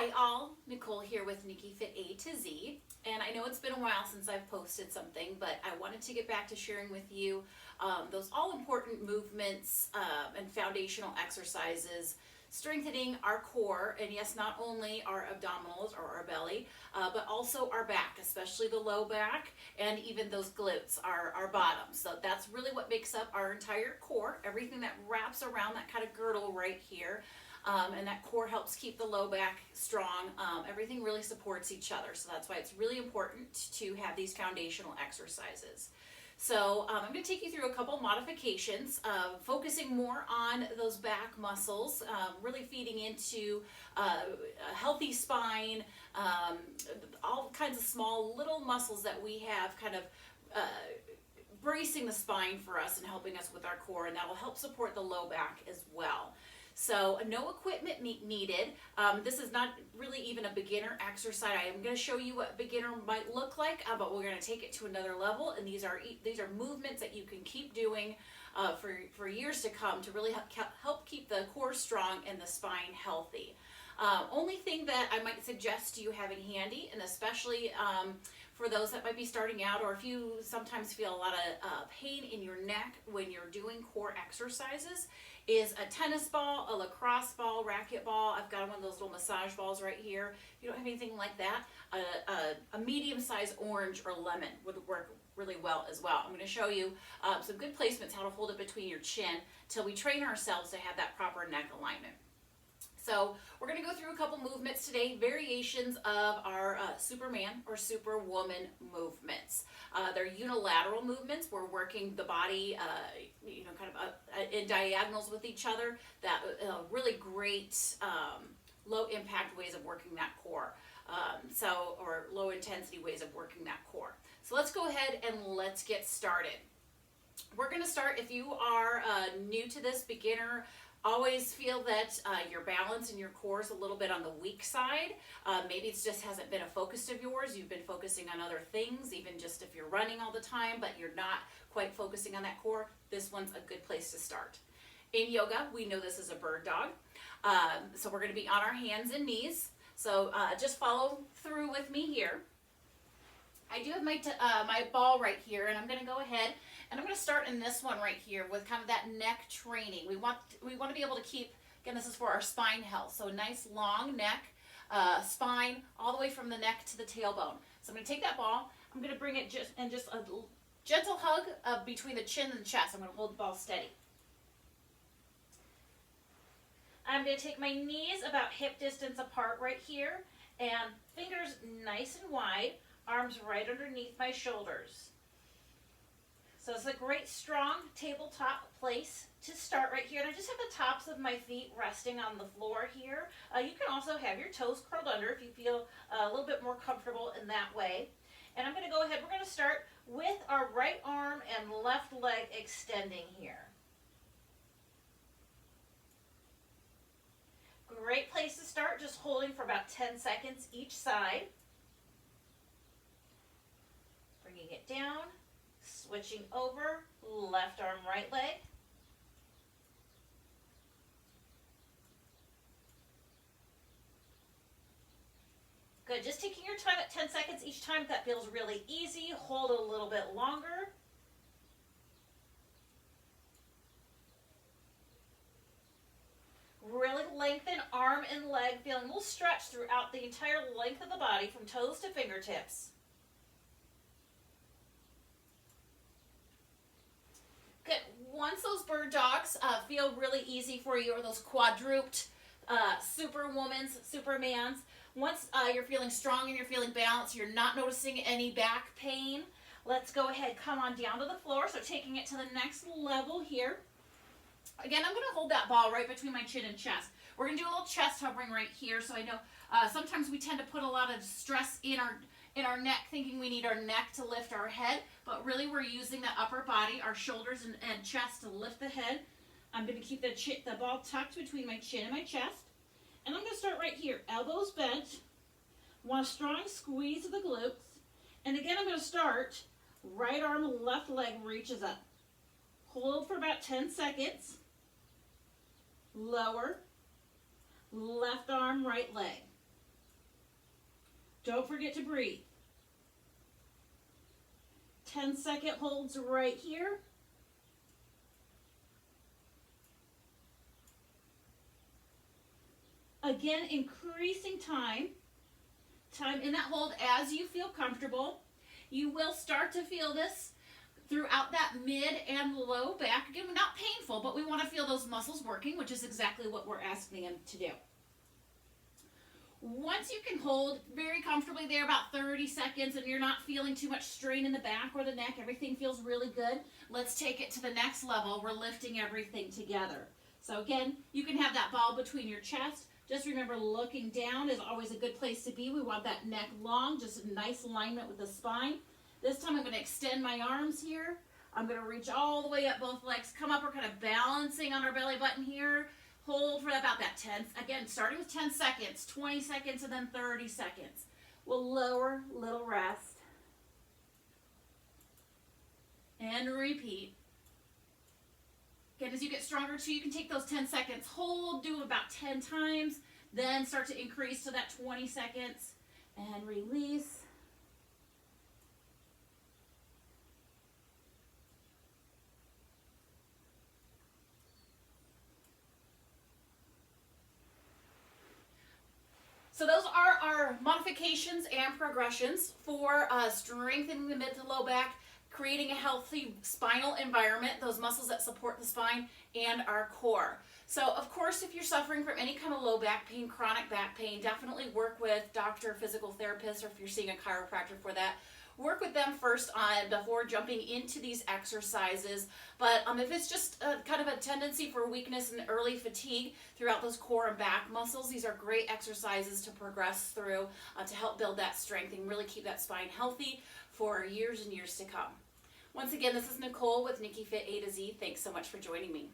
Hi all, Nicole here with NickiFit A to Z, and I know it's been a while since I've posted something, but I wanted to get back to sharing with you those all-important movements and foundational exercises, strengthening our core, and yes, not only our abdominals or our belly, but also our back, especially the low back, and even those glutes, our bottom. So that's really what makes up our entire core, everything that wraps around that kind of girdle right here. And that core helps keep the low back strong. Everything really supports each other. So that's why it's really important to have these foundational exercises. So I'm going to take you through a couple modifications, focusing more on those back muscles, really feeding into a healthy spine, all kinds of small little muscles that we have kind of bracing the spine for us and helping us with our core, and that will help support the low back as well. So no equipment needed. This is not really even a beginner exercise. I am going to show you what beginner might look like, but we're going to take it to another level. And these are movements that you can keep doing for years to come to really help keep the core strong and the spine healthy. Only thing that I might suggest you having handy, and especially for those that might be starting out, or if you sometimes feel a lot of pain in your neck when you're doing core exercises, is a tennis ball, a lacrosse ball, racket ball. I've got one of those little massage balls right here. If you don't have anything like that, a medium-sized orange or lemon would work really well as well. I'm going to show you some good placements, how to hold it between your chin till we train ourselves to have that proper neck alignment. So we're going to go through a couple movements today, variations of our Superman or Superwoman movements. They're unilateral movements. We're working the body, kind of in diagonals with each other. That really great low impact ways of working that core. Or low intensity ways of working that core. So let's go ahead and let's get started. We're going to start, if you are new to this, beginner, always feel that your balance and your core is a little bit on the weak side. Maybe it just hasn't been a focus of yours. You've been focusing on other things, even just if you're running all the time, but you're not quite focusing on that core. This one's a good place to start. In yoga, we know this is a bird dog. So we're going to be on our hands and knees. So just follow through with me here. I do have my ball right here, and I'm going to go ahead and I'm going to start in this one right here with kind of that neck training. We want to be able to keep, again, this is for our spine health, so a nice long neck, spine, all the way from the neck to the tailbone. So I'm going to take that ball, I'm going to bring it just a gentle hug between the chin and the chest. I'm going to hold the ball steady. I'm going to take my knees about hip distance apart right here, and fingers nice and wide, arms right underneath my shoulders. So it's a great strong tabletop place to start right here. And I just have the tops of my feet resting on the floor here. You can also have your toes curled under if you feel a little bit more comfortable in that way. And I'm going to go ahead, we're going to start with our right arm and left leg extending here. Great place to start, just holding for about 10 seconds each side. Bringing it down. Switching over, left arm, right leg. Good, just taking your time at 10 seconds each time. If that feels really easy, hold a little bit longer. Really lengthen arm and leg, feeling a little stretch throughout the entire length of the body from toes to fingertips. Good. Once those bird dogs feel really easy for you, or those quadruped Superwomans, Supermans, once you're feeling strong and you're feeling balanced, you're not noticing any back pain, let's go ahead, come on down to the floor. So taking it to the next level here. Again, I'm going to hold that ball right between my chin and chest. We're going to do a little chest hovering right here. So I know sometimes we tend to put a lot of stress in our neck, thinking we need our neck to lift our head, but really we're using the upper body, our shoulders and chest to lift the head. I'm going to keep the ball tucked between my chin and my chest. And I'm going to start right here, elbows bent. Want a strong squeeze of the glutes. And again, I'm going to start, right arm, left leg reaches up. Hold for about 10 seconds. Lower, left arm, right leg. Don't forget to breathe. 10-second holds right here. Again, increasing time in that hold as you feel comfortable. You will start to feel this throughout that mid and low back. Again, not painful, but we want to feel those muscles working, which is exactly what we're asking them to do. Once you can hold very comfortably there about 30 seconds and you're not feeling too much strain in the back or the neck, everything feels really good, let's take it to the next level. We're lifting everything together. So again, you can have that ball between your chest. Just remember, looking down is always a good place to be. We want that neck long, just a nice alignment with the spine. This time I'm going to extend my arms here. I'm going to reach all the way up both legs, come up. We're kind of balancing on our belly button here. Hold for about that 10, again, starting with 10 seconds, 20 seconds, and then 30 seconds. We'll lower, little rest. And repeat. Again, as you get stronger too, you can take those 10 seconds, hold, do about 10 times, then start to increase to that 20 seconds, and release. So those are our modifications and progressions for strengthening the mid to low back, creating a healthy spinal environment, those muscles that support the spine, and our core. So of course, if you're suffering from any kind of low back pain, chronic back pain, definitely work with doctor, physical therapist, or if you're seeing a chiropractor for that, work with them first before jumping into these exercises. But if it's just kind of a tendency for weakness and early fatigue throughout those core and back muscles, these are great exercises to progress through to help build that strength and really keep that spine healthy for years and years to come. Once again, this is Nicole with NickiFit A to Z. Thanks so much for joining me.